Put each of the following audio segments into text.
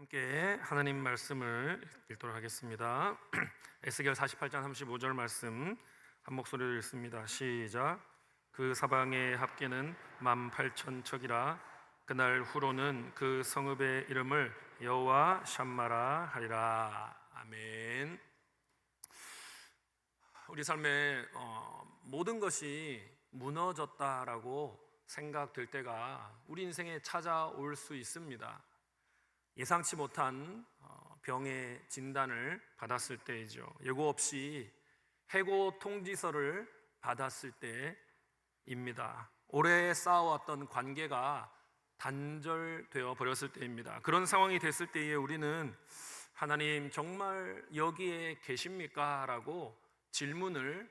함께 하나님 말씀을 읽도록 하겠습니다. 에스겔 48장 35절 말씀 한 목소리로 읽습니다. 시작. 그 사방의 합계는 18,000척이라 그날 후로는 그 성읍의 이름을 여호와 샴마라 하리라. 아멘. 우리 삶에 모든 것이 무너졌다라고 생각될 때가 우리 인생에 찾아올 수 있습니다. 예상치 못한 병의 진단을 받았을 때이죠. 예고 없이 해고 통지서를 받았을 때입니다. 오래 쌓아왔던 관계가 단절되어 버렸을 때입니다. 그런 상황이 됐을 때에 우리는 하나님 정말 여기에 계십니까? 라고 질문을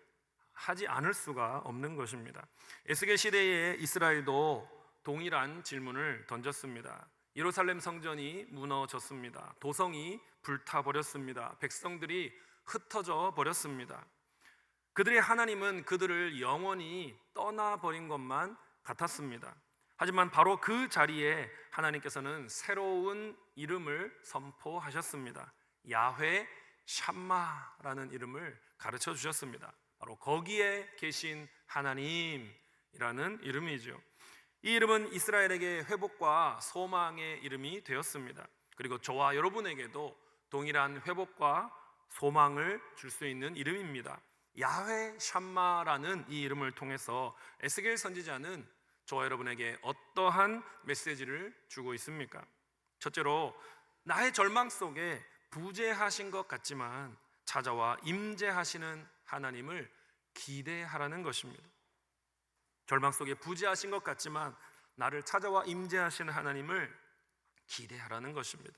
하지 않을 수가 없는 것입니다. 에스겔 시대의 이스라엘도 동일한 질문을 던졌습니다. 예루살렘 성전이 무너졌습니다. 도성이 불타버렸습니다. 백성들이 흩어져 버렸습니다. 그들의 하나님은 그들을 영원히 떠나버린 것만 같았습니다. 하지만 바로 그 자리에 하나님께서는 새로운 이름을 선포하셨습니다. 야훼 샴마라는 이름을 가르쳐 주셨습니다. 바로 거기에 계신 하나님이라는 이름이죠. 이 이름은 이스라엘에게 회복과 소망의 이름이 되었습니다. 그리고 저와 여러분에게도 동일한 회복과 소망을 줄 수 있는 이름입니다. 야훼 샴마라는 이 이름을 통해서 에스겔 선지자는 저와 여러분에게 어떠한 메시지를 주고 있습니까? 첫째로, 나의 절망 속에 부재하신 것 같지만 찾아와 임재하시는 하나님을 기대하라는 것입니다. 절망 속에 부재하신 것 같지만 나를 찾아와 임재하시는 하나님을 기대하라는 것입니다.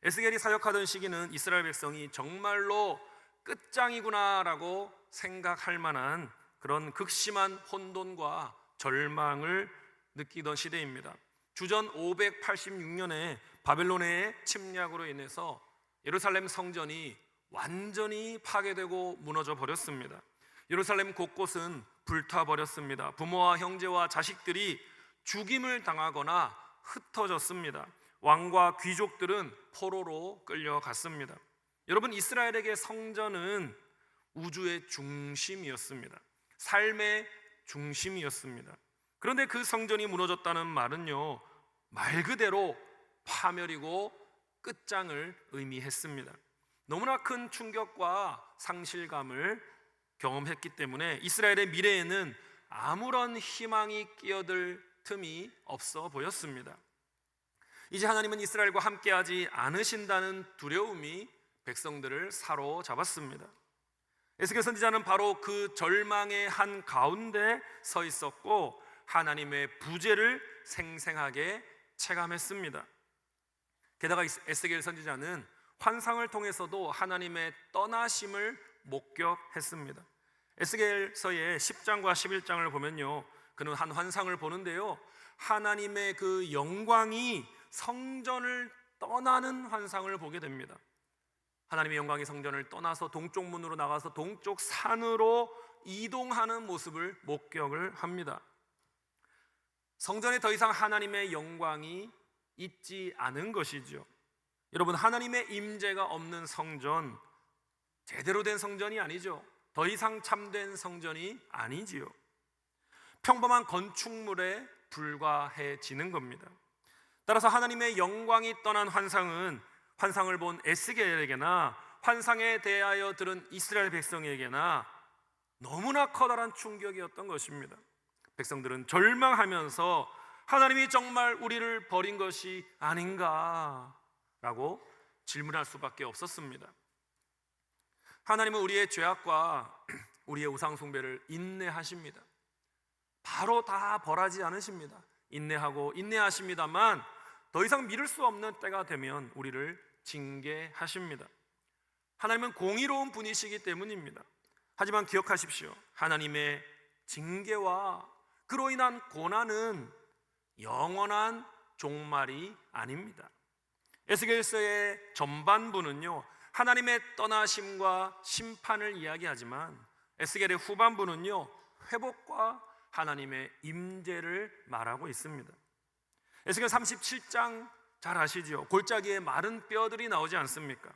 에스겔이 사역하던 시기는 이스라엘 백성이 정말로 끝장이구나라고 생각할 만한 그런 극심한 혼돈과 절망을 느끼던 시대입니다. 주전 586년에 바벨론의 침략으로 인해서 예루살렘 성전이 완전히 파괴되고 무너져 버렸습니다. 예루살렘 곳곳은 불타버렸습니다. 부모와 형제와 자식들이 죽임을 당하거나 흩어졌습니다. 왕과 귀족들은 포로로 끌려갔습니다. 여러분, 이스라엘에게 성전은 우주의 중심이었습니다. 삶의 중심이었습니다. 그런데 그 성전이 무너졌다는 말은요, 말 그대로 파멸이고 끝장을 의미했습니다. 너무나 큰 충격과 상실감을 경험했기 때문에 이스라엘의 미래에는 아무런 희망이 끼어들 틈이 없어 보였습니다. 이제 하나님은 이스라엘과 함께하지 않으신다는 두려움이 백성들을 사로잡았습니다. 에스겔 선지자는 바로 그 절망의 한 가운데 서 있었고 하나님의 부재를 생생하게 체감했습니다. 게다가 에스겔 선지자는 환상을 통해서도 하나님의 떠나심을 목격했습니다. 에스겔서의 10장과 11장을 보면요, 그는 한 환상을 보는데요, 하나님의 그 영광이 성전을 떠나는 환상을 보게 됩니다. 하나님의 영광이 성전을 떠나서 동쪽 문으로 나가서 동쪽 산으로 이동하는 모습을 목격을 합니다. 성전에 더 이상 하나님의 영광이 있지 않은 것이죠. 여러분, 하나님의 임재가 없는 성전, 제대로 된 성전이 아니죠. 더 이상 참된 성전이 아니지요. 평범한 건축물에 불과해지는 겁니다. 따라서 하나님의 영광이 떠난 환상은 환상을 본 에스겔에게나 환상에 대하여 들은 이스라엘 백성에게나 너무나 커다란 충격이었던 것입니다. 백성들은 절망하면서 하나님이 정말 우리를 버린 것이 아닌가라고 질문할 수밖에 없었습니다. 하나님은 우리의 죄악과 우리의 우상 숭배를 인내하십니다. 바로 다 벌하지 않으십니다. 인내하십니다만 더 이상 미룰 수 없는 때가 되면 우리를 징계하십니다. 하나님은 공의로운 분이시기 때문입니다. 하지만 기억하십시오. 하나님의 징계와 그로 인한 고난은 영원한 종말이 아닙니다. 에스겔서의 전반부는요, 하나님의 떠나심과 심판을 이야기하지만 에스겔의 후반부는요, 회복과 하나님의 임재를 말하고 있습니다. 에스겔 37장 잘 아시죠? 골짜기에 마른 뼈들이 나오지 않습니까?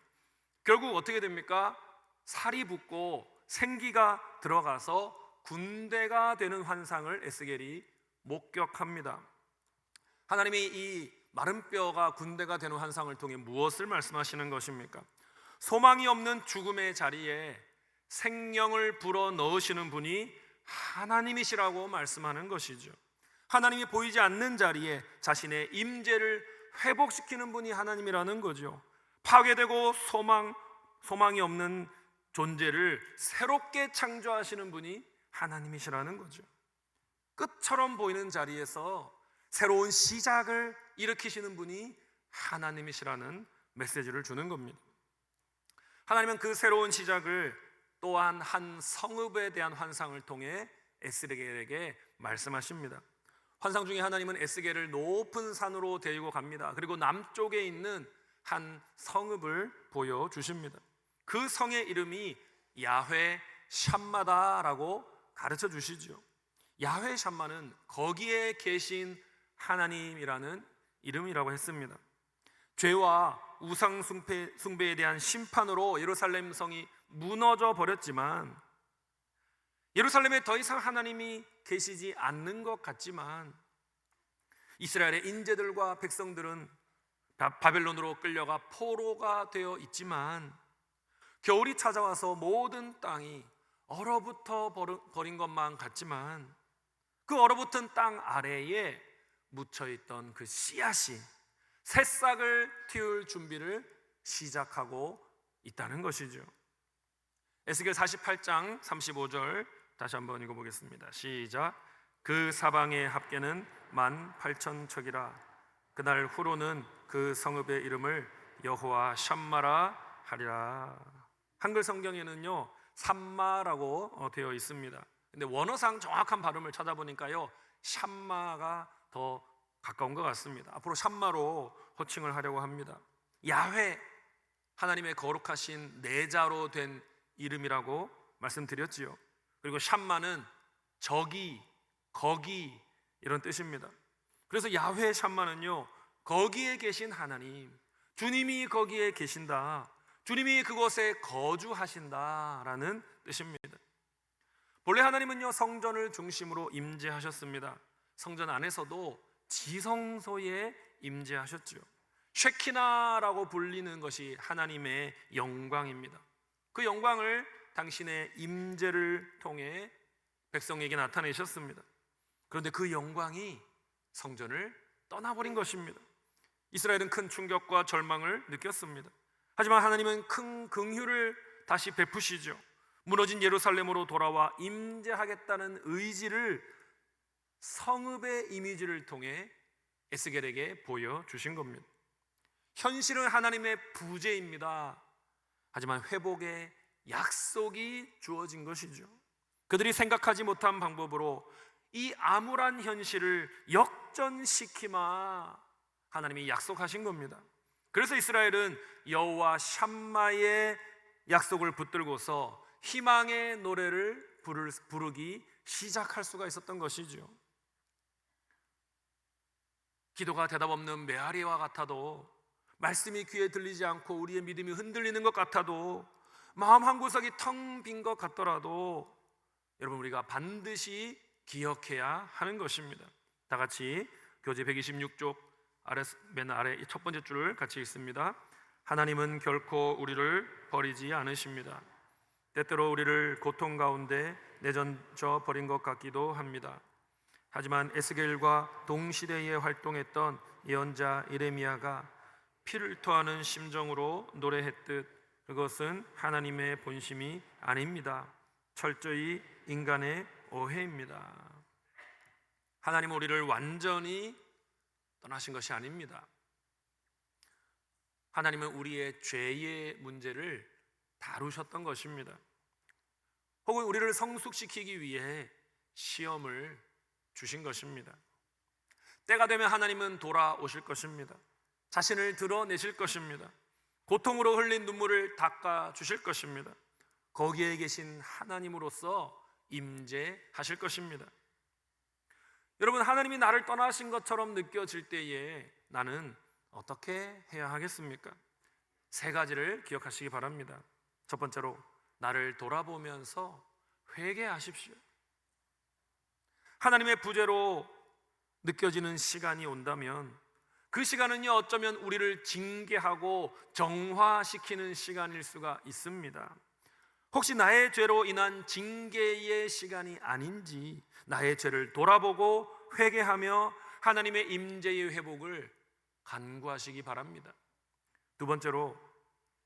결국 어떻게 됩니까? 살이 붙고 생기가 들어가서 군대가 되는 환상을 에스겔이 목격합니다. 하나님이 이 마른 뼈가 군대가 되는 환상을 통해 무엇을 말씀하시는 것입니까? 소망이 없는 죽음의 자리에 생명을 불어 넣으시는 분이 하나님이시라고 말씀하는 것이죠. 하나님이 보이지 않는 자리에 자신의 임재를 회복시키는 분이 하나님이라는 거죠. 파괴되고 소망이 없는 존재를 새롭게 창조하시는 분이 하나님이시라는 거죠. 끝처럼 보이는 자리에서 새로운 시작을 일으키시는 분이 하나님이시라는 메시지를 주는 겁니다. 하나님은 그 새로운 시작을 또한 한 성읍에 대한 환상을 통해 에스겔에게 말씀하십니다. 환상 중에 하나님은 에스겔을 높은 산으로 데리고 갑니다. 그리고 남쪽에 있는 한 성읍을 보여주십니다. 그 성의 이름이 야훼 샴마다라고 가르쳐 주시죠. 야훼 샴마는 거기에 계신 하나님이라는 이름이라고 했습니다. 죄와 우상 숭배에 대한 심판으로 예루살렘 성이 무너져 버렸지만, 예루살렘에 더 이상 하나님이 계시지 않는 것 같지만, 이스라엘의 인재들과 백성들은 바벨론으로 끌려가 포로가 되어 있지만, 겨울이 찾아와서 모든 땅이 얼어붙어 버린 것만 같지만, 그 얼어붙은 땅 아래에 묻혀있던 그 씨앗이 새싹을 틔울 준비를 시작하고 있다는 것이죠. 에스겔 48장 35절 다시 한번 읽어보겠습니다. 시작. 그 사방의 합계는 18,000척이라. 그날 후로는 그 성읍의 이름을 여호와 샴마라 하리라. 한글 성경에는요 삼마라고 되어 있습니다. 근데 원어상 정확한 발음을 찾아보니까요 샴마가 더 가까운 것 같습니다. 앞으로 샴마로 호칭을 하려고 합니다. 야훼, 하나님의 거룩하신 내자로 된 이름이라고 말씀드렸지요. 그리고 샴마는 저기, 거기 이런 뜻입니다. 그래서 야훼 샴마는요 거기에 계신 하나님, 주님이 거기에 계신다, 주님이 그곳에 거주하신다라는 뜻입니다. 본래 하나님은요 성전을 중심으로 임재하셨습니다. 성전 안에서도 지성소에 임재하셨죠. 쉐키나라고 불리는 것이 하나님의 영광입니다. 그 영광을 당신의 임재를 통해 백성에게 나타내셨습니다. 그런데 그 영광이 성전을 떠나버린 것입니다. 이스라엘은 큰 충격과 절망을 느꼈습니다. 하지만 하나님은 큰 긍휼을 다시 베푸시죠. 무너진 예루살렘으로 돌아와 임재하겠다는 의지를 성읍의 이미지를 통해 에스겔에게 보여주신 겁니다. 현실은 하나님의 부재입니다. 하지만 회복의 약속이 주어진 것이죠. 그들이 생각하지 못한 방법으로 이 암울한 현실을 역전시키마 하나님이 약속하신 겁니다. 그래서 이스라엘은 여호와 샴마의 약속을 붙들고서 희망의 노래를 부르기 시작할 수가 있었던 것이죠. 기도가 대답 없는 메아리와 같아도, 말씀이 귀에 들리지 않고 우리의 믿음이 흔들리는 것 같아도, 마음 한구석이 텅 빈 것 같더라도 여러분 우리가 반드시 기억해야 하는 것입니다. 다 같이 교재 126쪽 맨 아래 첫 번째 줄을 같이 읽습니다. 하나님은 결코 우리를 버리지 않으십니다. 때때로 우리를 고통 가운데 내던져 버린 것 같기도 합니다. 하지만 에스겔과 동시대에 활동했던 예언자 예레미야가 피를 토하는 심정으로 노래했듯 그것은 하나님의 본심이 아닙니다. 철저히 인간의 오해입니다. 하나님은 우리를 완전히 떠나신 것이 아닙니다. 하나님은 우리의 죄의 문제를 다루셨던 것입니다. 혹은 우리를 성숙시키기 위해 시험을 주신 것입니다. 때가 되면 하나님은 돌아오실 것입니다. 자신을 드러내실 것입니다. 고통으로 흘린 눈물을 닦아 주실 것입니다. 거기에 계신 하나님으로서 임재하실 것입니다. 여러분, 하나님이 나를 떠나신 것처럼 느껴질 때에 나는 어떻게 해야 하겠습니까? 세 가지를 기억하시기 바랍니다. 첫 번째로, 나를 돌아보면서 회개하십시오. 하나님의 부재로 느껴지는 시간이 온다면 그 시간은요, 어쩌면 우리를 징계하고 정화시키는 시간일 수가 있습니다. 혹시 나의 죄로 인한 징계의 시간이 아닌지 나의 죄를 돌아보고 회개하며 하나님의 임재의 회복을 간구하시기 바랍니다. 두 번째로,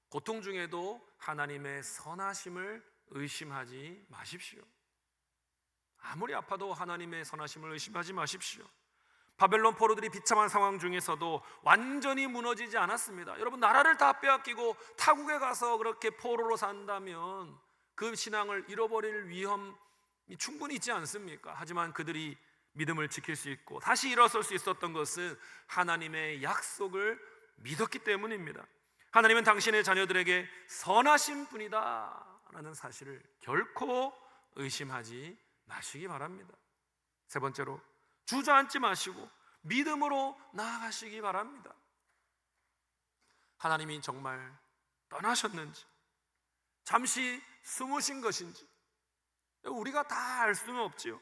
고통 중에도 하나님의 선하심을 의심하지 마십시오. 아무리 아파도 하나님의 선하심을 의심하지 마십시오. 바벨론 포로들이 비참한 상황 중에서도 완전히 무너지지 않았습니다. 여러분, 나라를 다 빼앗기고 타국에 가서 그렇게 포로로 산다면 그 신앙을 잃어버릴 위험이 충분히 있지 않습니까? 하지만 그들이 믿음을 지킬 수 있고 다시 일어설 수 있었던 것은 하나님의 약속을 믿었기 때문입니다. 하나님은 당신의 자녀들에게 선하신 분이다 라는 사실을 결코 의심하지 마시기 바랍니다. 세 번째로, 주저앉지 마시고 믿음으로 나아가시기 바랍니다. 하나님이 정말 떠나셨는지, 잠시 숨으신 것인지 우리가 다 알 수는 없지요.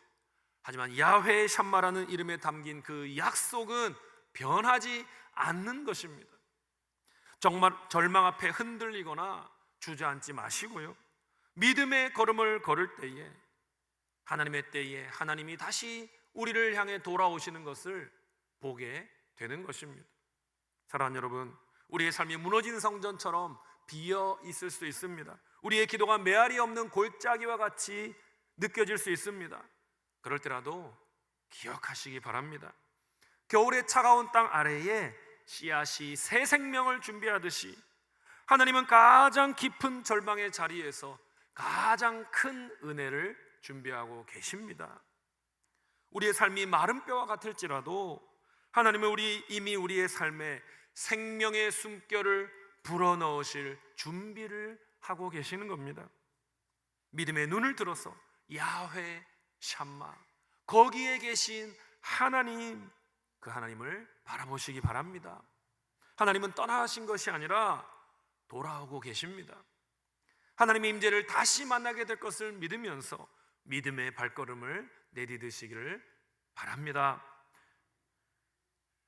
하지만 야훼 샴마라는 이름에 담긴 그 약속은 변하지 않는 것입니다. 정말 절망 앞에 흔들리거나 주저앉지 마시고요, 믿음의 걸음을 걸을 때에, 하나님의 때에 하나님이 다시 우리를 향해 돌아오시는 것을 보게 되는 것입니다. 사랑하는 여러분, 우리의 삶이 무너진 성전처럼 비어 있을 수 있습니다. 우리의 기도가 메아리 없는 골짜기와 같이 느껴질 수 있습니다. 그럴 때라도 기억하시기 바랍니다. 겨울의 차가운 땅 아래에 씨앗이 새 생명을 준비하듯이 하나님은 가장 깊은 절망의 자리에서 가장 큰 은혜를 준비하고 계십니다. 우리의 삶이 마른 뼈와 같을지라도 하나님은 이미 우리의 삶에 생명의 숨결을 불어넣으실 준비를 하고 계시는 겁니다. 믿음의 눈을 들어서 야훼 샴마, 거기에 계신 하나님, 그 하나님을 바라보시기 바랍니다. 하나님은 떠나신 것이 아니라 돌아오고 계십니다. 하나님의 임재를 다시 만나게 될 것을 믿으면서 믿음의 발걸음을 내디디시기를 바랍니다.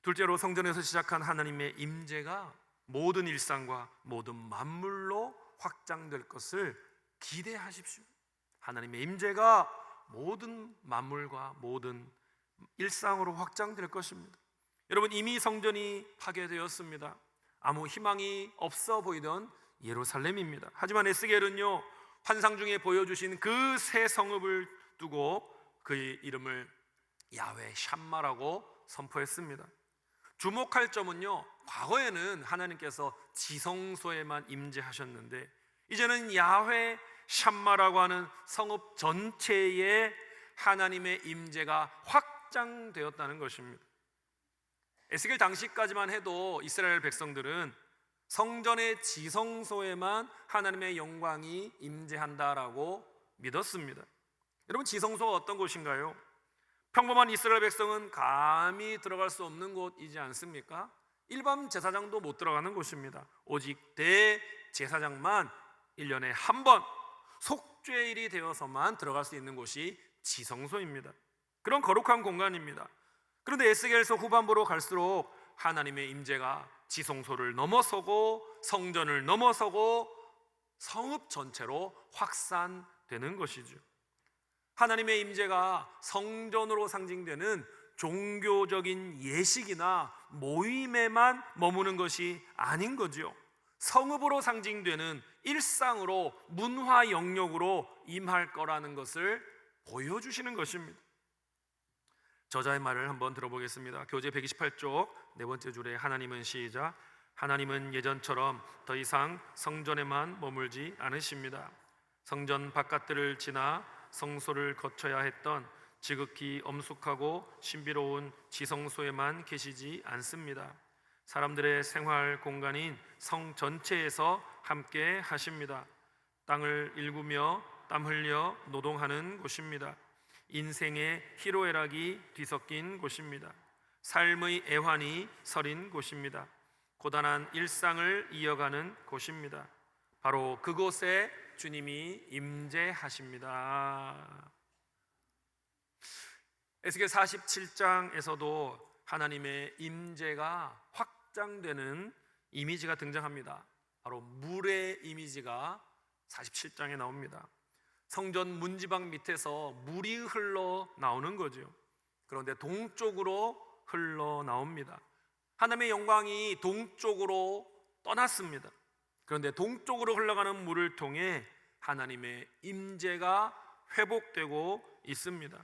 둘째로, 성전에서 시작한 하나님의 임재가 모든 일상과 모든 만물로 확장될 것을 기대하십시오. 하나님의 임재가 모든 만물과 모든 일상으로 확장될 것입니다. 여러분, 이미 성전이 파괴되었습니다. 아무 희망이 없어 보이던 예루살렘입니다. 하지만 에스겔은요, 환상 중에 보여주신 그 새 성읍을 두고 그의 이름을 야훼 샴마라고 선포했습니다. 주목할 점은요, 과거에는 하나님께서 지성소에만 임재하셨는데 이제는 야훼 샴마라고 하는 성읍 전체에 하나님의 임재가 확장되었다는 것입니다. 에스겔 당시까지만 해도 이스라엘 백성들은 성전의 지성소에만 하나님의 영광이 임재한다라고 믿었습니다. 여러분, 지성소가 어떤 곳인가요? 평범한 이스라엘 백성은 감히 들어갈 수 없는 곳이지 않습니까? 일반 제사장도 못 들어가는 곳입니다. 오직 대제사장만 1년에 한 번 속죄일이 되어서만 들어갈 수 있는 곳이 지성소입니다. 그런 거룩한 공간입니다. 그런데 에스겔서 후반부로 갈수록 하나님의 임재가 지성소를 넘어서고 성전을 넘어서고 성읍 전체로 확산되는 것이죠. 하나님의 임재가 성전으로 상징되는 종교적인 예식이나 모임에만 머무는 것이 아닌 거죠. 성읍으로 상징되는 일상으로, 문화 영역으로 임할 거라는 것을 보여주시는 것입니다. 저자의 말을 한번 들어보겠습니다. 교재 128쪽 네 번째 줄에 하나님은 시작. 하나님은 예전처럼 더 이상 성전에만 머물지 않으십니다. 성전 바깥들을 지나 성소를 거쳐야 했던 지극히 엄숙하고 신비로운 지성소에만 계시지 않습니다. 사람들의 생활 공간인 성 전체에서 함께 하십니다. 땅을 일구며 땀 흘려 노동하는 곳입니다. 인생의 희로애락이 뒤섞인 곳입니다. 삶의 애환이 서린 곳입니다. 고단한 일상을 이어가는 곳입니다. 바로 그곳에 주님이 임재하십니다. 에스겔 47장에서도 하나님의 임재가 확장되는 이미지가 등장합니다. 바로 물의 이미지가 47장에 나옵니다. 성전 문지방 밑에서 물이 흘러 나오는 거죠. 그런데 동쪽으로 흘러 나옵니다. 하나님의 영광이 동쪽으로 떠났습니다. 그런데 동쪽으로 흘러가는 물을 통해 하나님의 임재가 회복되고 있습니다.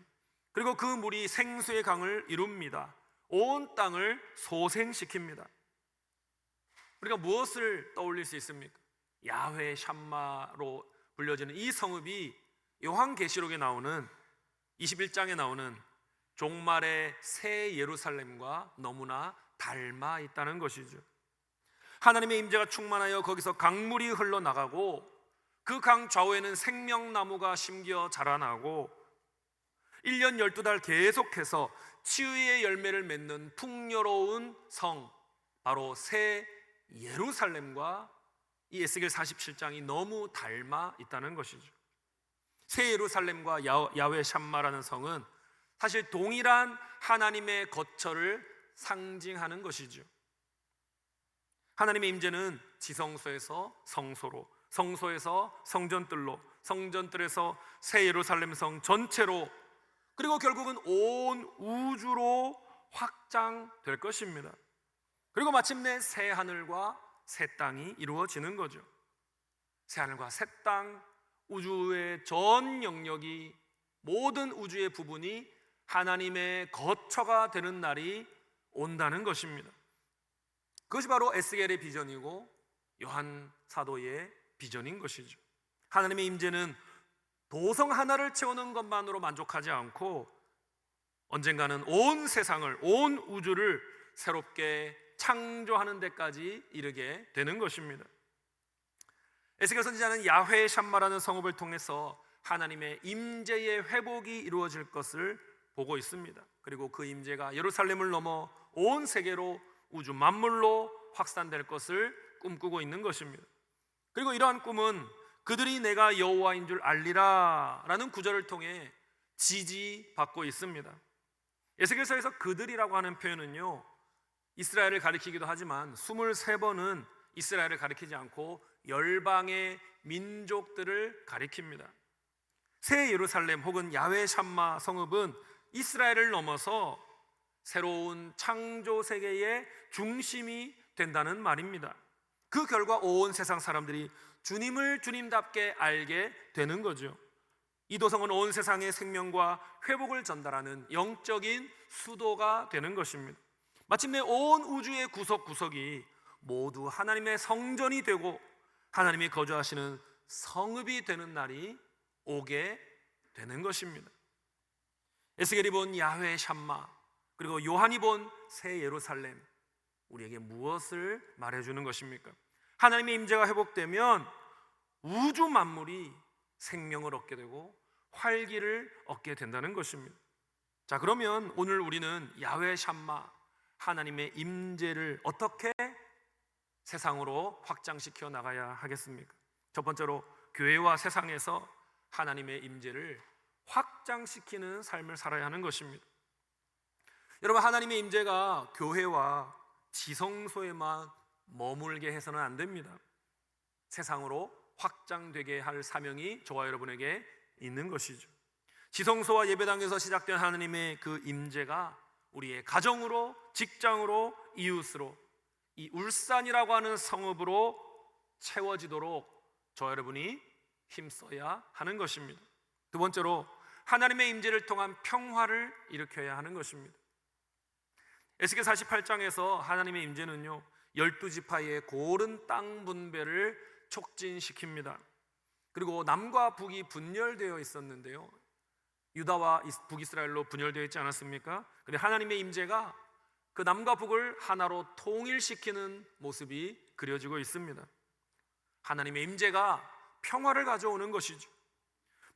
그리고 그 물이 생수의 강을 이룹니다. 온 땅을 소생시킵니다. 우리가 무엇을 떠올릴 수 있습니까? 야훼 샴마로 불려지는 이 성읍이 요한계시록에 나오는 21장에 나오는 종말의 새 예루살렘과 너무나 닮아 있다는 것이죠. 하나님의 임재가 충만하여 거기서 강물이 흘러나가고 그 강 좌우에는 생명나무가 심겨 자라나고 1년 12달 계속해서 치유의 열매를 맺는 풍요로운 성, 바로 새 예루살렘과 이 에스겔 47장이 너무 닮아 있다는 것이죠. 새 예루살렘과 야훼 샴마라는 성은 사실 동일한 하나님의 거처를 상징하는 것이죠. 하나님의 임재는 지성소에서 성소로, 성소에서 성전뜰로, 성전뜰에서 새 예루살렘 성 전체로, 그리고 결국은 온 우주로 확장될 것입니다. 그리고 마침내 새 하늘과 새 땅이 이루어지는 거죠. 새 하늘과 새 땅, 우주의 전 영역이, 모든 우주의 부분이 하나님의 거처가 되는 날이 온다는 것입니다. 그것이 바로 에스겔의 비전이고 요한 사도의 비전인 것이죠. 하나님의 임재는 도성 하나를 채우는 것만으로 만족하지 않고 언젠가는 온 세상을, 온 우주를 새롭게 창조하는 데까지 이르게 되는 것입니다. 에스겔 선지자는 야훼 샴마라는 성읍을 통해서 하나님의 임재의 회복이 이루어질 것을 보고 있습니다. 그리고 그 임재가 예루살렘을 넘어 온 세계로, 우주 만물로 확산될 것을 꿈꾸고 있는 것입니다. 그리고 이러한 꿈은 그들이 내가 여호와인 줄 알리라 라는 구절을 통해 지지받고 있습니다. 에스겔서에서 그들이라고 하는 표현은요, 이스라엘을 가리키기도 하지만 23번은 이스라엘을 가리키지 않고 열방의 민족들을 가리킵니다. 새 예루살렘 혹은 야훼 샴마 성읍은 이스라엘을 넘어서 새로운 창조 세계의 중심이 된다는 말입니다. 그 결과 온 세상 사람들이 주님을 주님답게 알게 되는 거죠. 이 도성은 온 세상의 생명과 회복을 전달하는 영적인 수도가 되는 것입니다. 마침내 온 우주의 구석구석이 모두 하나님의 성전이 되고 하나님이 거주하시는 성읍이 되는 날이 오게 되는 것입니다. 에스겔이 본 야훼 샴마, 그리고 요한이 본 새 예루살렘, 우리에게 무엇을 말해주는 것입니까? 하나님의 임재가 회복되면 우주 만물이 생명을 얻게 되고 활기를 얻게 된다는 것입니다. 자, 그러면 오늘 우리는 야훼 샴마, 하나님의 임재를 어떻게 세상으로 확장시켜 나가야 하겠습니까? 첫 번째로 교회와 세상에서 하나님의 임재를 확장시키는 삶을 살아야 하는 것입니다. 여러분, 하나님의 임재가 교회와 지성소에만 머물게 해서는 안 됩니다. 세상으로 확장되게 할 사명이 저와 여러분에게 있는 것이죠. 지성소와 예배당에서 시작된 하나님의 그 임재가 우리의 가정으로, 직장으로, 이웃으로, 이 울산이라고 하는 성읍으로 채워지도록 저와 여러분이 힘써야 하는 것입니다. 두 번째로 하나님의 임재를 통한 평화를 일으켜야 하는 것입니다. 에스겔 48장에서 하나님의 임재는요, 12지파의 고른 땅 분배를 촉진시킵니다. 그리고 남과 북이 분열되어 있었는데요, 유다와 북이스라엘로 분열되어 있지 않았습니까? 그런데 하나님의 임재가 그 남과 북을 하나로 통일시키는 모습이 그려지고 있습니다. 하나님의 임재가 평화를 가져오는 것이죠.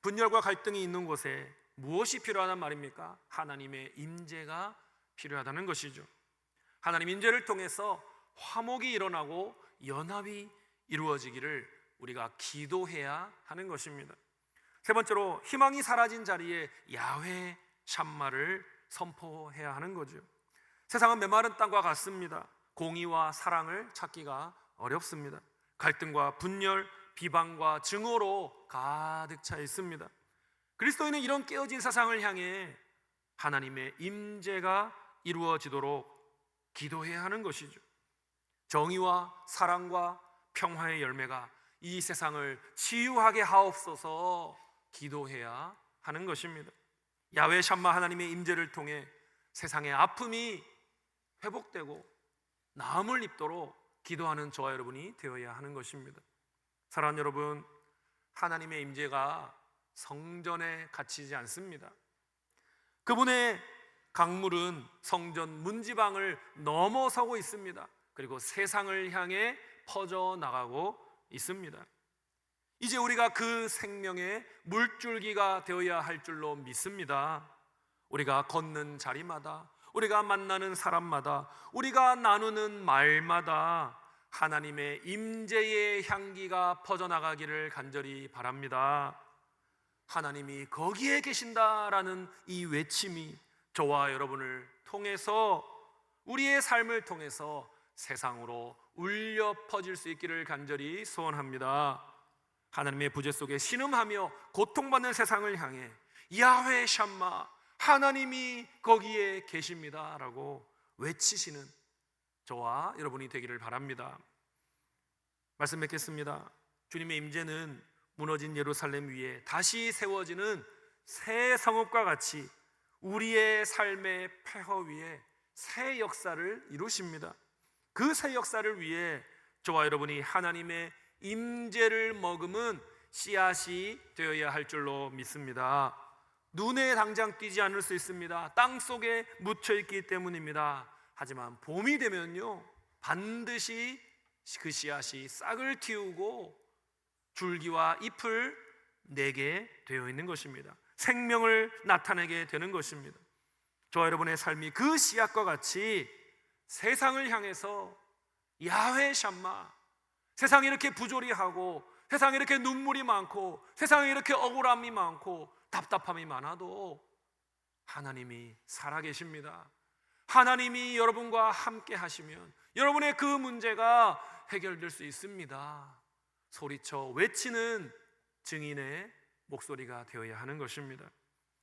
분열과 갈등이 있는 곳에 무엇이 필요하단 말입니까? 하나님의 임재가 필요하다는 것이죠. 하나님 임재를 통해서 화목이 일어나고 연합이 이루어지기를 우리가 기도해야 하는 것입니다. 세 번째로 희망이 사라진 자리에 야훼 샴마를 선포해야 하는 거죠. 세상은 메마른 땅과 같습니다. 공의와 사랑을 찾기가 어렵습니다. 갈등과 분열, 비방과 증오로 가득 차 있습니다. 그리스도인은 이런 깨어진 세상을 향해 하나님의 임재가 이루어지도록 기도해야 하는 것이죠. 정의와 사랑과 평화의 열매가 이 세상을 치유하게 하옵소서 기도해야 하는 것입니다. 야훼 샴마 하나님의 임재를 통해 세상의 아픔이 회복되고 나음을 입도록 기도하는 저와 여러분이 되어야 하는 것입니다. 사랑하는 여러분, 하나님의 임재가 성전에 갇히지 않습니다. 그분의 강물은 성전 문지방을 넘어서고 있습니다. 그리고 세상을 향해 퍼져나가고 있습니다. 이제 우리가 그 생명의 물줄기가 되어야 할 줄로 믿습니다. 우리가 걷는 자리마다, 우리가 만나는 사람마다, 우리가 나누는 말마다 하나님의 임재의 향기가 퍼져나가기를 간절히 바랍니다. 하나님이 거기에 계신다라는 이 외침이 저와 여러분을 통해서, 우리의 삶을 통해서 세상으로 울려 퍼질 수 있기를 간절히 소원합니다. 하나님의 부재 속에 신음하며 고통받는 세상을 향해 야훼 샴마, 하나님이 거기에 계십니다 라고 외치시는 저와 여러분이 되기를 바랍니다. 말씀 맺겠습니다. 주님의 임재는 무너진 예루살렘 위에 다시 세워지는 새 성읍과 같이 우리의 삶의 폐허 위에 새 역사를 이루십니다. 그 새 역사를 위해 저와 여러분이 하나님의 임재를 머금은 씨앗이 되어야 할 줄로 믿습니다. 눈에 당장 띄지 않을 수 있습니다. 땅 속에 묻혀있기 때문입니다. 하지만 봄이 되면요, 반드시 그 씨앗이 싹을 틔우고 줄기와 잎을 내게 되어 있는 것입니다. 생명을 나타내게 되는 것입니다. 저와 여러분의 삶이 그 씨앗과 같이 세상을 향해서 야훼 샴마, 세상이 이렇게 부조리하고 세상에 이렇게 눈물이 많고 세상에 이렇게 억울함이 많고 답답함이 많아도 하나님이 살아계십니다. 하나님이 여러분과 함께 하시면 여러분의 그 문제가 해결될 수 있습니다. 소리쳐 외치는 증인의 목소리가 되어야 하는 것입니다.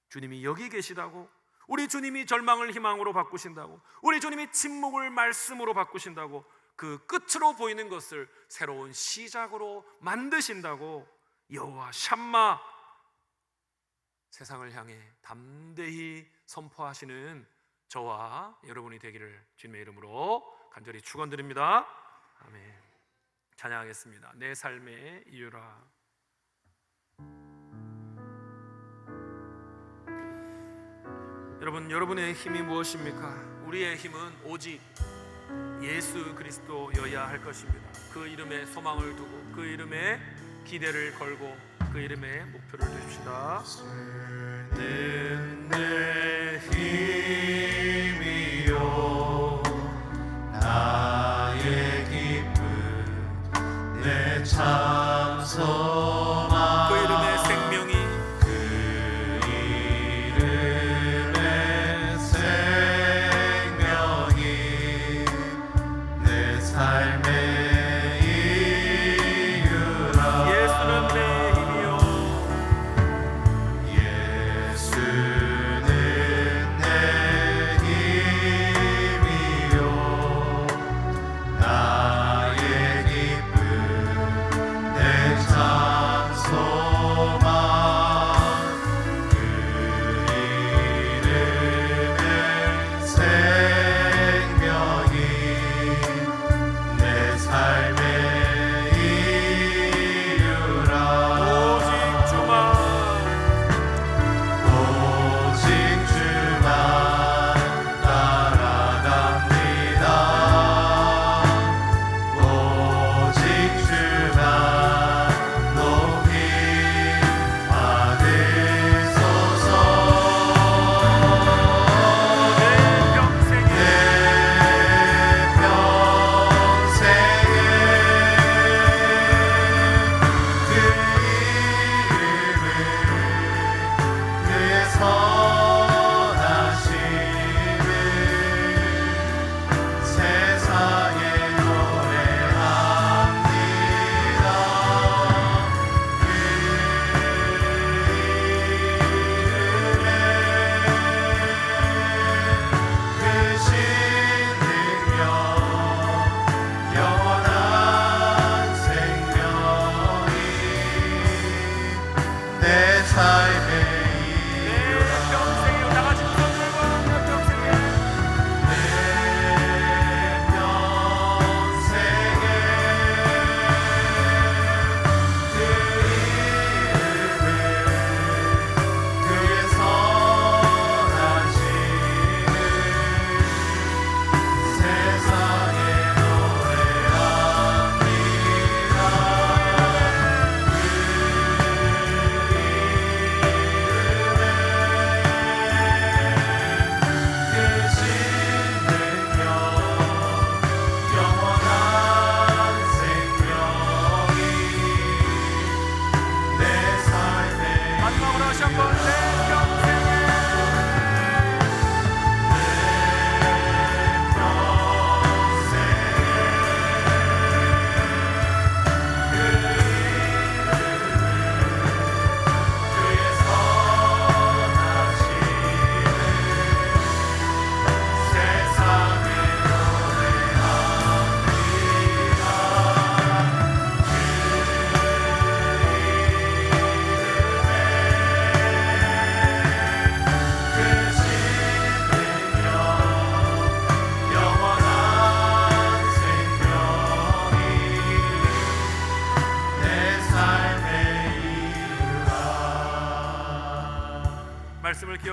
주님이 여기 계시다고, 우리 주님이 절망을 희망으로 바꾸신다고, 우리 주님이 침묵을 말씀으로 바꾸신다고, 그 끝으로 보이는 것을 새로운 시작으로 만드신다고 여호와 샴마, 세상을 향해 담대히 선포하시는 저와 여러분이 되기를 주님의 이름으로 간절히 축원드립니다. 아멘. 찬양하겠습니다. 내 삶의 이유라. 여러분, 여러분의 힘이 무엇입니까? 우리의 힘은 오직 예수 그리스도여야 할 것입니다. 그 이름에 소망을 두고 그 이름에 기대를 걸고 그 이름에 목표를 두십시다. 내 힘이요 나의 기쁨 내 참 소망 그 이름의 생명이 그 이름의 생명이 내 삶의 이유라. 예수는 내 힘이요 예수는 내 힘이요 나의 기쁨 내 참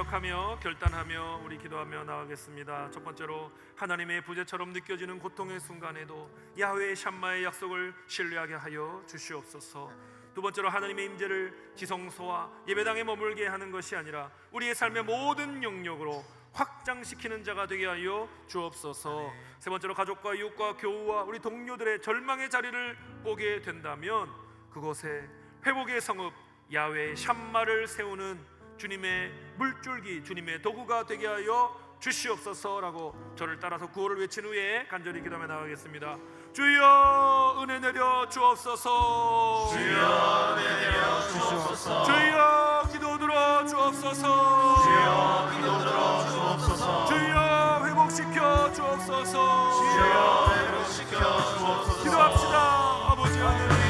기억하며 결단하며 우리 기도하며 나가겠습니다. 첫 번째로 하나님의 부재처럼 느껴지는 고통의 순간에도 야훼 샴마의 약속을 신뢰하게 하여 주시옵소서. 두 번째로 하나님의 임재를 지성소와 예배당에 머물게 하는 것이 아니라 우리의 삶의 모든 영역으로 확장시키는 자가 되게 하여 주옵소서. 세 번째로 가족과 이웃과 교우와 우리 동료들의 절망의 자리를 보게 된다면 그곳에 회복의 성읍 야훼 샴마를 세우는 주님의 물줄기, 주님의 도구가 되게 하여 주시옵소서라고 저를 따라서 구호를 외친 후에 간절히 기도하며 나가겠습니다. 주여 은혜 내려 주옵소서. 주여 내려 주옵소서. 주여 기도 들어 주옵소서. 주여 기도 들어 주옵소서. 주여 회복시켜 주옵소서. 주여 회복시켜 주옵소서. 기도합시다. 아버지 하나님,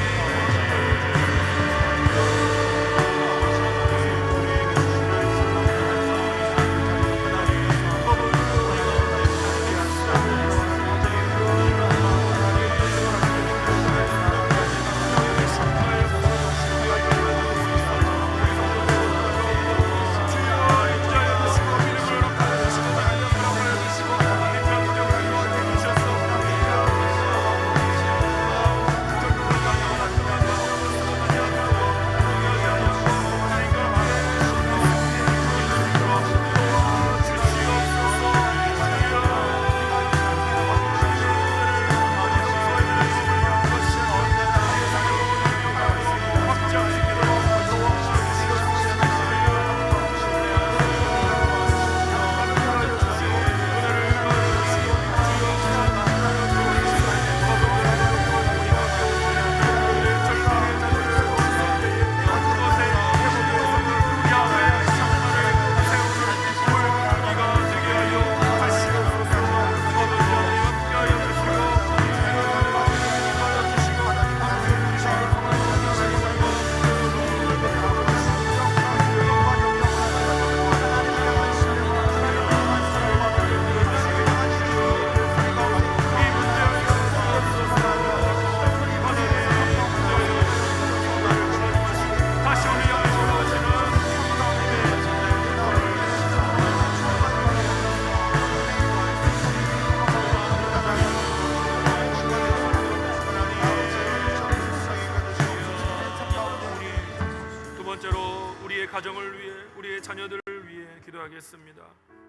가정을 위해 우리의 자녀들을 위해 기도하겠습니다.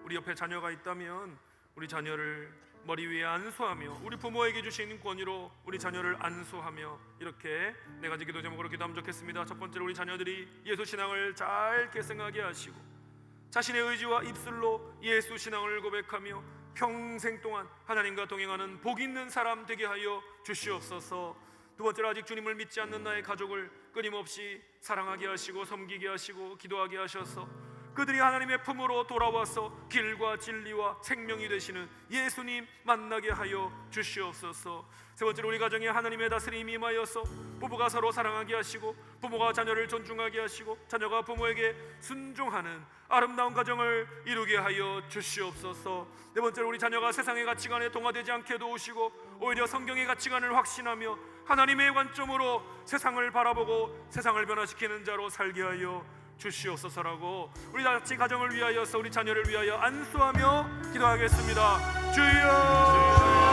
우리 옆에 자녀가 있다면 우리 자녀를 머리 위에 안수하며 우리 부모에게 주신 권위로 우리 자녀를 안수하며 이렇게 네 가지 기도 제목으로 기도하면 좋겠습니다. 첫 번째로 우리 자녀들이 예수 신앙을 잘 계승하게 하시고 자신의 의지와 입술로 예수 신앙을 고백하며 평생 동안 하나님과 동행하는 복 있는 사람 되게 하여 주시옵소서. 두 번째로 아직 주님을 믿지 않는 나의 가족을 끊임없이 사랑하게 하시고 섬기게 하시고 기도하게 하셔서 그들이 하나님의 품으로 돌아와서 길과 진리와 생명이 되시는 예수님 만나게 하여 주시옵소서. 세 번째로 우리 가정에 하나님의 다스림이 임하여서 부부가 서로 사랑하게 하시고 부모가 자녀를 존중하게 하시고 자녀가 부모에게 순종하는 아름다운 가정을 이루게 하여 주시옵소서. 네 번째로 우리 자녀가 세상의 가치관에 동화되지 않게 도우시고 오히려 성경의 가치관을 확신하며 하나님의 관점으로 세상을 바라보고 세상을 변화시키는 자로 살게 하여 주시옵소서라고 우리 같이 가정을 위하여서 우리 자녀를 위하여 안수하며 기도하겠습니다. 주여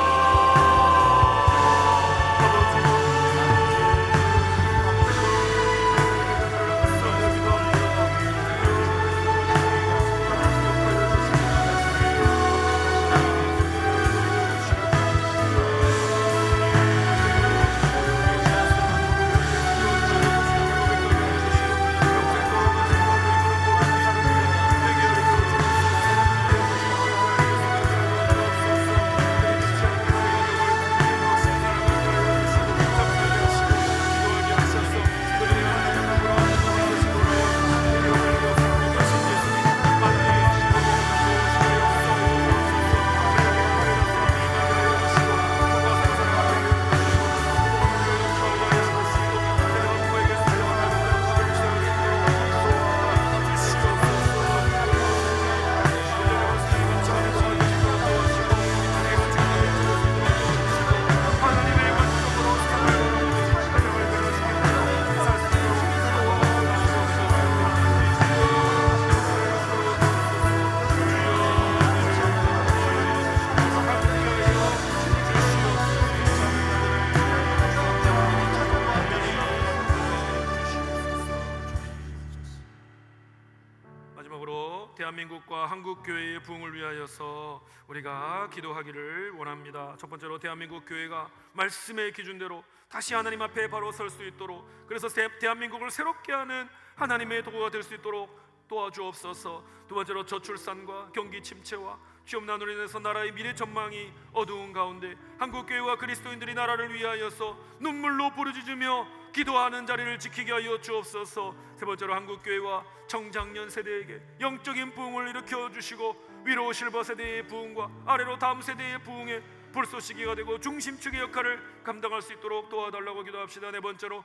대한민국과 한국교회의 부흥을 위하여서 우리가 기도하기를 원합니다. 첫 번째로 대한민국 교회가 말씀의 기준대로 다시 하나님 앞에 바로 설 수 있도록, 그래서 대한민국을 새롭게 하는 하나님의 도구가 될 수 있도록 도와주옵소서. 두 번째로 저출산과 경기 침체와 취업난으로 인해서 나라의 미래 전망이 어두운 가운데 한국교회와 그리스도인들이 나라를 위하여서 눈물로 부르짖으며 기도하는 자리를 지키게 하여 주옵소서. 세 번째로 한국교회와 청장년 세대에게 영적인 부흥을 일으켜 주시고 위로 실버 세대의 부흥과 아래로 다음 세대의 부흥의 불쏘시개가 되고 중심축의 역할을 감당할 수 있도록 도와달라고 기도합시다. 네 번째로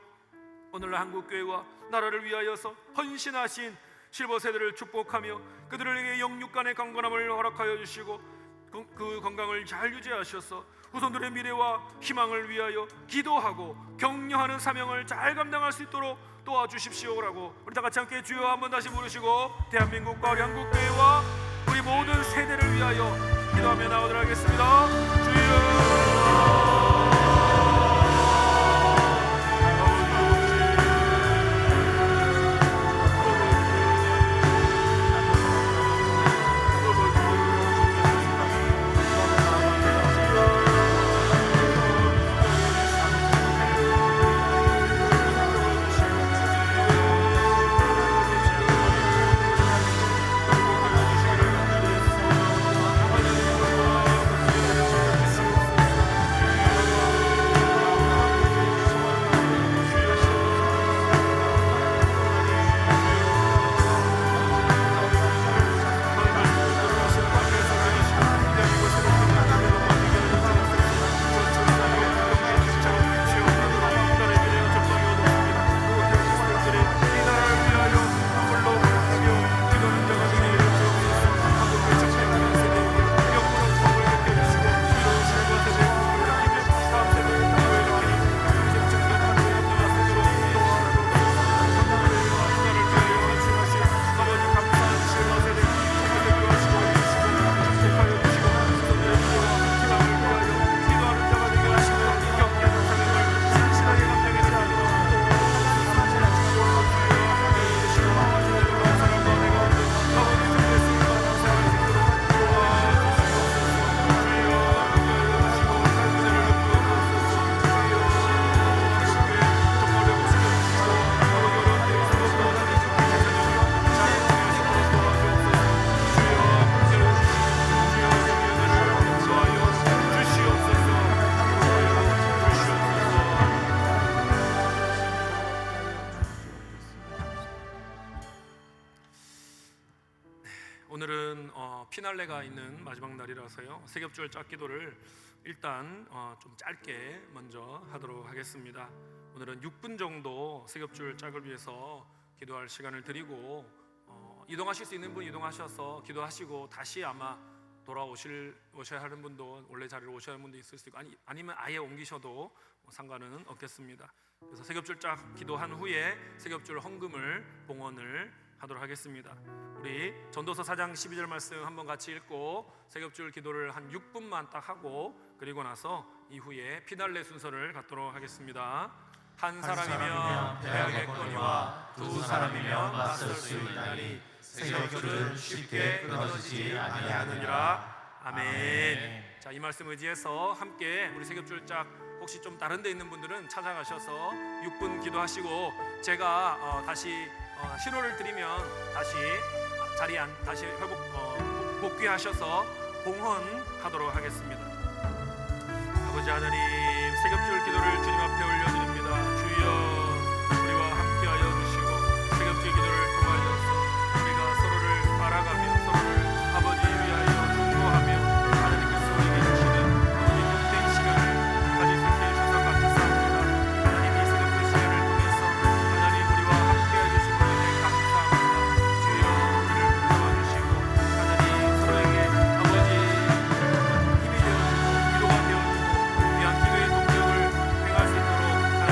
오늘날 한국교회와 나라를 위하여서 헌신하신 실버 세대를 축복하며 그들에게 영육간의 강건함을 허락하여 주시고 그 건강을 잘 유지하셔서 후손들의 미래와 희망을 위하여 기도하고 격려하는 사명을 잘 감당할 수 있도록 도와주십시오라고 우리 다 같이 함께 주여 한번 다시 부르시고 대한민국과 우리 한국교회와 우리 모든 세대를 위하여 기도하며 나오도록 하겠습니다. 주여 오늘은 피날레가 있는 마지막 날이라서요 세겹줄 짝기도를 일단 좀 짧게 먼저 하도록 하겠습니다. 오늘은 6분 정도 세겹줄 짝을 위해서 기도할 시간을 드리고 이동하실 수 있는 분 이동하셔서 기도하시고 다시 아마 오셔야 하는 분도 원래 자리로 오셔야 하는 분도 있을 수 있고 아니면 아예 옮기셔도 상관은 없겠습니다. 그래서 세겹줄 짝 기도한 후에 세겹줄 헌금을 봉헌을 하도록 하겠습니다. 우리 전도서 4장 12절 말씀 한번 같이 읽고 세겹줄 기도를 한 6분만 딱 하고 그리고 나서 이후에 피날레 순서를 갖도록 하겠습니다. 한 사람이면 패하겠거니와 두 사람이면 맞설 수 있나니 세겹줄은 쉽게 끊어지지 아니하느니라. 아멘. 자, 이 말씀 의지해서 함께 우리 세겹줄 짝 혹시 좀 다른 데 있는 분들은 찾아가셔서 6분 기도하시고 제가 다시 신호를 드리면 다시 자리에 다시 복귀하셔서 봉헌하도록 하겠습니다. 아버지 하나님, 세겹줄 기도를 주님 앞에 올려드립니다. 주여, 우리와 함께하여 주시고 세겹줄 기도를 통하여서 우리가 서로를 바라가며 서로를 아버지 위하여 중보하며 하나님께서 우리에게 주시는 아버지 복된 시간을 가질 수 있게 해주셔서 감사합니다. 하나님, 이 세겹줄 시간을 통해서 하나님 우리와 함께해 주신 분에 대해 감사합니다. 주여, 우리를 도와주시고 하나님 서로에게 아버지 힘이 되어주고 위로가 되어주고 귀한 기도의 동력을 행할 수 있도록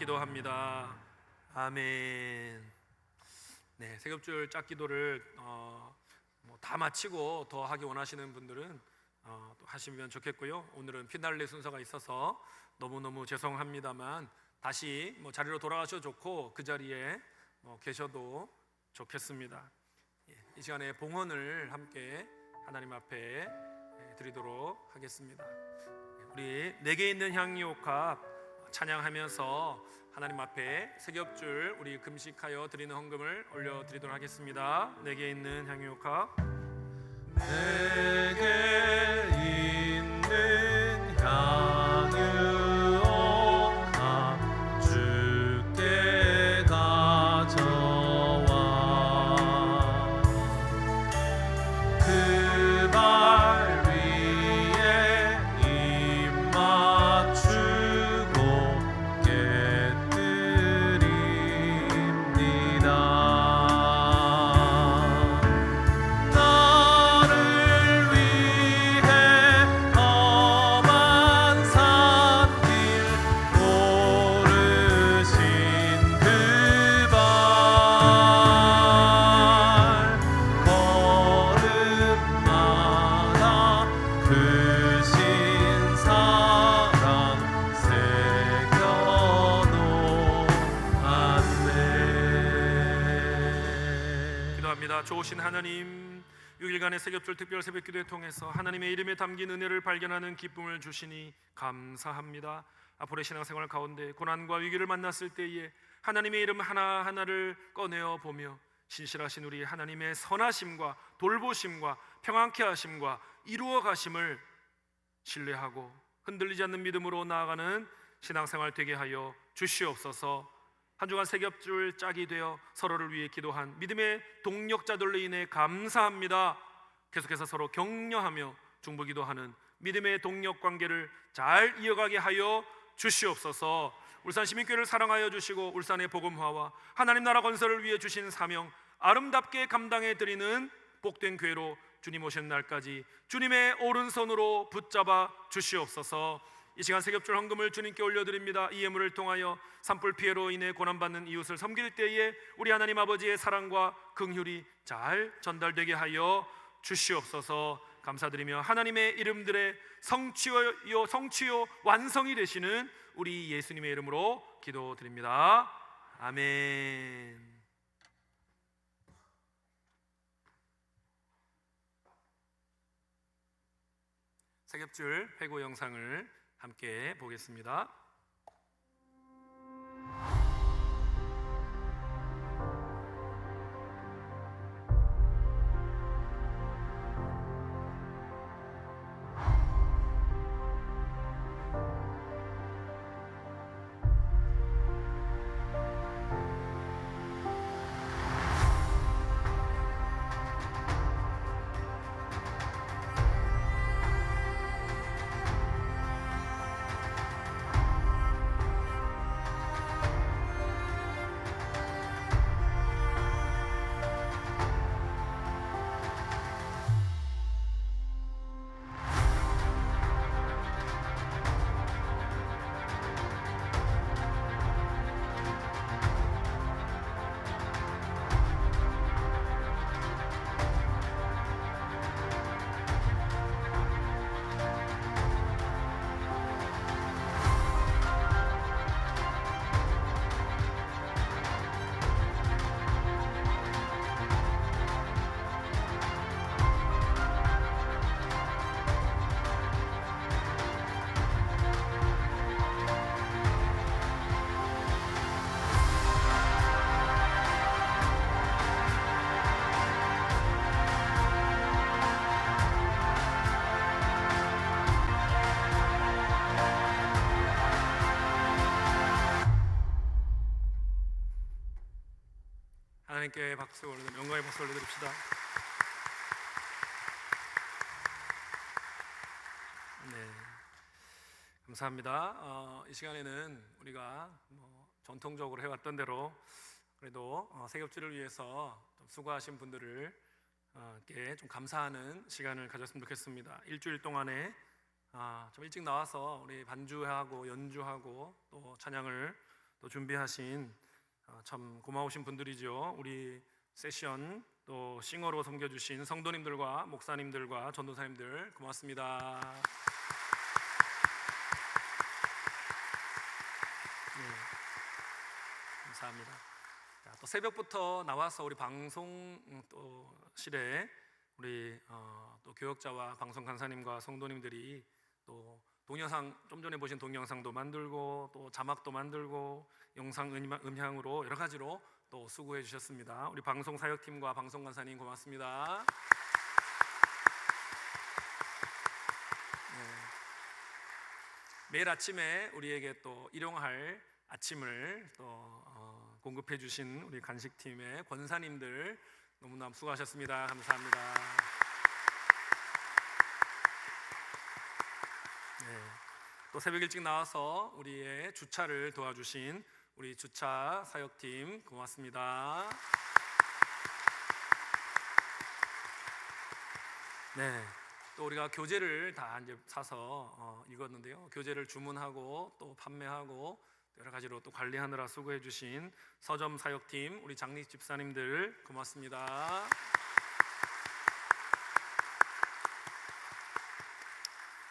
기도합니다. 아멘. 네, 세겹줄 짝기도를 다 마치고 더 하기 원하시는 분들은 또 하시면 좋겠고요. 오늘은 피날레 순서가 있어서 너무너무 죄송합니다만 다시 자리로 돌아가셔도 좋고 그 자리에 계셔도 좋겠습니다. 이 시간에 봉헌을 함께 하나님 앞에 드리도록 하겠습니다. 우리 내게 있는 향유옥합 찬양하면서 하나님 앞에 세겹줄 우리 금식하여 드리는 헌금을 올려드리도록 하겠습니다. 내게 있는 향유옥합. 내게 있는 향유옥합 주께 가져와 그 발 위에 입 맞추고 깨뜨립니다. 나를 위해 험한 산길 오르신 그 발 걸음마다 그 신사랑 새겨놓았네. 기도합니다. 좋으신 하나님, 6일간의 세겹줄 특별 새벽 기도에 통해서 하나님의 이름에 담긴 은혜를 발견하는 기쁨을 주시니 감사합니다. 앞으로의 신앙생활 가운데 고난과 위기를 만났을 때에 하나님의 이름 하나하나를 꺼내어 보며 신실하신 우리 하나님의 선하심과 돌보심과 평안케 하심과 이루어 가심을 신뢰하고 흔들리지 않는 믿음으로 나아가는 신앙생활 되게 하여 주시옵소서. 한 주간 세겹줄 짝이 되어 서로를 위해 기도한 믿음의 동력자들로 인해 감사합니다. 계속해서 서로 격려하며 중보기도하는 믿음의 동력 관계를 잘 이어가게 하여 주시옵소서. 울산 시민교회를 사랑하여 주시고 울산의 복음화와 하나님 나라 건설을 위해 주신 사명 아름답게 감당해 드리는 복된 교회로 주님 오시는 날까지 주님의 오른손으로 붙잡아 주시옵소서. 이 시간 세겹줄 헌금을 주님께 올려드립니다. 이 예물을 통하여 산불 피해로 인해 고난받는 이웃을 섬길 때에 우리 하나님 아버지의 사랑과 긍휼이 잘 전달되게 하여 주시옵소서. 감사드리며 하나님의 이름들의 성취요 완성이 되시는 우리 예수님의 이름으로 기도드립니다. 아멘. 세겹줄 회고 영상을 함께 보겠습니다. 하나님께 박수 올려 영광의 박수 올려드립시다. 네, 감사합니다. 이 시간에는 우리가 전통적으로 해왔던 대로 그래도 세겹줄을 위해서 좀 수고하신 분들을 좀 감사하는 시간을 가졌으면 좋겠습니다. 일주일 동안에 좀 일찍 나와서 우리 반주하고 연주하고 또 찬양을 또 준비하신 참 고마우신 분들이죠. 우리 세션 또 싱어로 섬겨주신 성도님들과 목사님들과 전도사님들 고맙습니다. 네, 감사합니다. 자, 또 새벽부터 나와서 우리 방송 또실에 우리 또 교역자와 방송 간사님과 성도님들이 또 동영상, 좀 전에 보신 동영상도 만들고 또 자막도 만들고 영상 음향으로 여러 가지로 또 수고해 주셨습니다. 우리 방송 사역팀과 방송 간사님 고맙습니다. 네. 매일 아침에 우리에게 또 일용할 아침을 또 공급해 주신 우리 간식팀의 권사님들 너무나 수고하셨습니다. 감사합니다. 네. 또 새벽 일찍 나와서 우리의 주차를 도와주신 우리 주차 사역팀 고맙습니다. 네. 또 우리가 교재를 다 이제 사서 읽었는데요. 교재를 주문하고 또 판매하고 여러 가지로 또 관리하느라 수고해 주신 서점 사역팀 우리 장립 집사님들 고맙습니다.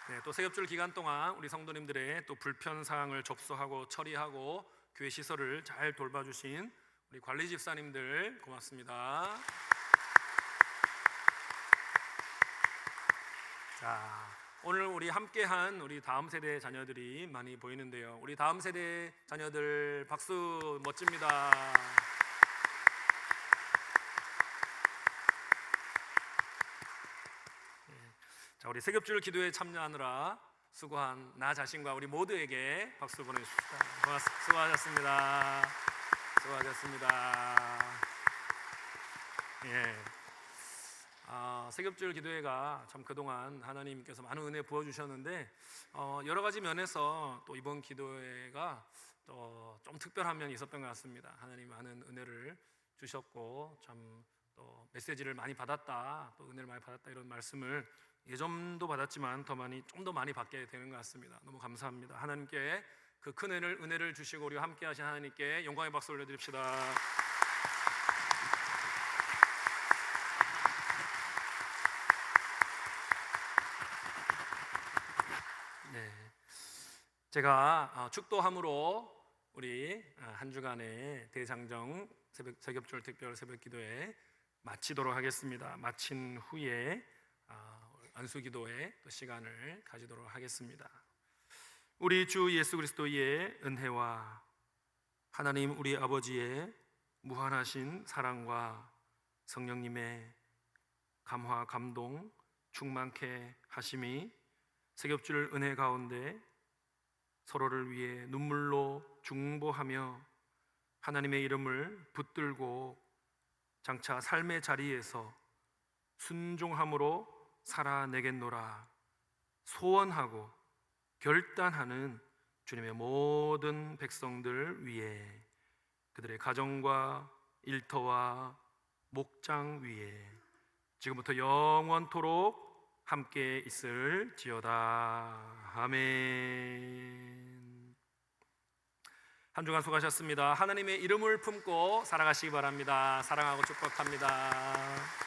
네, 또 새벽줄 기간 동안 우리 성도님들의 또 불편 사항을 접수하고 처리하고 교회 시설을 잘 돌봐주신 우리 관리 집사님들 고맙습니다. 자, 오늘 우리 함께한 우리 다음 세대 자녀들이 많이 보이는데요. 우리 다음 세대 자녀들 박수 멋집니다. 자, 우리 세겹줄 기도에 참여하느라 수고한 나 자신과 우리 모두에게 박수 보내주십시오. 수고하셨습니다. 수고하셨습니다. 예. 세겹줄 기도회가 참 그동안 하나님께서 많은 은혜 부어주셨는데 여러 가지 면에서 또 이번 기도회가 또 좀 특별한 면이 있었던 것 같습니다. 하나님 많은 은혜를 주셨고 참 또 메시지를 많이 받았다, 또 은혜를 많이 받았다 이런 말씀을 예전도 받았지만 좀 더 많이 받게 되는 것 같습니다. 너무 감사합니다. 하나님께 그 큰 은혜를 주시고 우리와 함께 하신 하나님께 영광의 박수 올려드립시다. 네, 제가 축도함으로 우리 한 주간의 대장정 새겹줄 특별 새벽기도회 마치도록 하겠습니다. 마친 후에 안수기도의 또 시간을 가지도록 하겠습니다. 우리 주 예수 그리스도의 은혜와 하나님 우리 아버지의 무한하신 사랑과 성령님의 감화 감동 충만케 하심이 새겹줄 은혜 가운데 서로를 위해 눈물로 중보하며 하나님의 이름을 붙들고 장차 삶의 자리에서 순종함으로 살아내겠노라 소원하고 결단하는 주님의 모든 백성들 위해 그들의 가정과 일터와 목장 위에 지금부터 영원토록 함께 있을지어다. 아멘. 한 주간 수고하셨습니다. 하나님의 이름을 품고 살아가시기 바랍니다. 사랑하고 축복합니다.